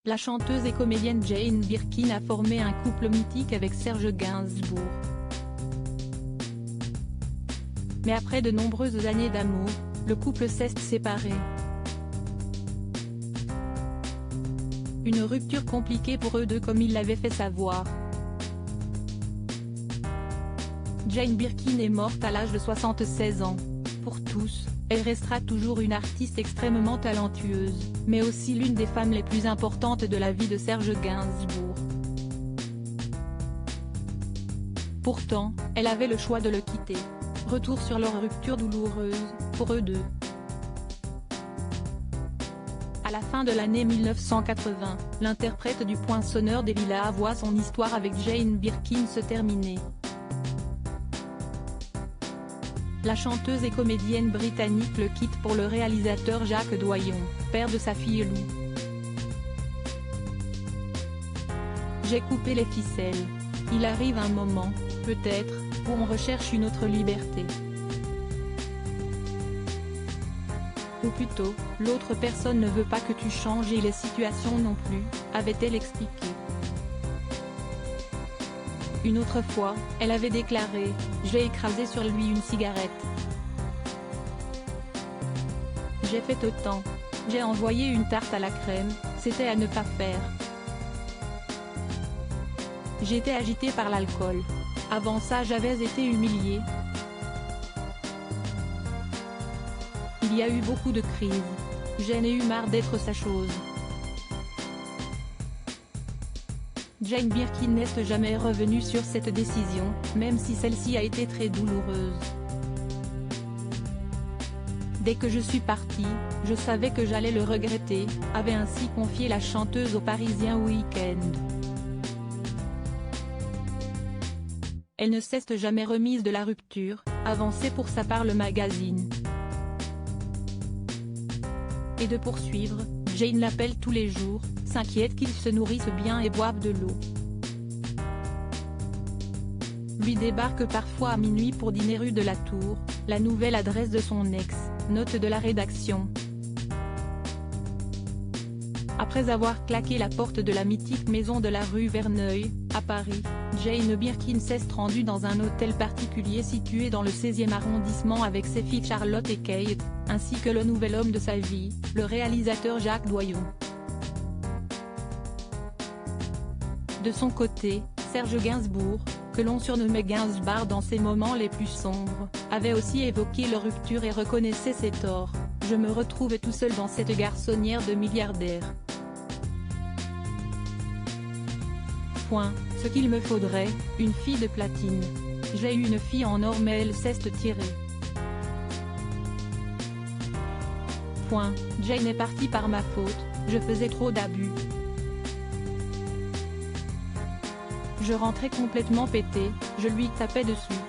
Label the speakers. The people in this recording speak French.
Speaker 1: La chanteuse et comédienne Jane Birkin a formé un couple mythique avec Serge Gainsbourg. Mais après de nombreuses années d'amour, le couple s'est séparé. Une rupture compliquée pour eux deux comme ils l'avaient fait savoir. Jane Birkin est morte à l'âge de 76 ans. Pour tous, elle restera toujours une artiste extrêmement talentueuse, mais aussi l'une des femmes les plus importantes de la vie de Serge Gainsbourg. Pourtant, elle avait le choix de le quitter. Retour sur leur rupture douloureuse, pour eux deux. À la fin de l'année 1980, l'interprète du poinçonneur des villas voit son histoire avec Jane Birkin se terminer. La chanteuse et comédienne britannique le quitte pour le réalisateur Jacques Doyon, père de sa fille Lou. J'ai coupé les ficelles. Il arrive un moment, peut-être, où on recherche une autre liberté. Ou plutôt, l'autre personne ne veut pas que tu changes et les situations non plus, avait-elle expliqué. Une autre fois, elle avait déclaré « J'ai écrasé sur lui une cigarette. J'ai fait autant. J'ai envoyé une tarte à la crème, c'était à ne pas faire. J'étais agitée par l'alcool. Avant ça j'avais été humiliée. Il y a eu beaucoup de crises. J'en ai eu marre d'être sa chose. » Jane Birkin n'est jamais revenue sur cette décision, même si celle-ci a été très douloureuse. Dès que je suis partie, je savais que j'allais le regretter, avait ainsi confié la chanteuse au Parisien Week-end. Elle ne s'est jamais remise de la rupture, avançait pour sa part le magazine. Et de poursuivre, Jane l'appelle tous les jours, s'inquiète qu'il se nourrisse bien et boive de l'eau. Lui débarque parfois à minuit pour dîner rue de la Tour, la nouvelle adresse de son ex, note de la rédaction. Après avoir claqué la porte de la mythique maison de la rue Verneuil, à Paris, Jane Birkin s'est rendue dans un hôtel particulier situé dans le 16e arrondissement avec ses filles Charlotte et Kate, ainsi que le nouvel homme de sa vie, le réalisateur Jacques Doyon. De son côté, Serge Gainsbourg, que l'on surnommait Gainsbar dans ses moments les plus sombres, avait aussi évoqué leur rupture et reconnaissait ses torts. « Je me retrouve tout seul dans cette garçonnière de milliardaire. Ce qu'il me faudrait, une fille de platine. J'ai eu une fille en or mais elle s'est tirée. Jane est partie par ma faute, je faisais trop d'abus. Je rentrais complètement pété, je lui tapais dessus.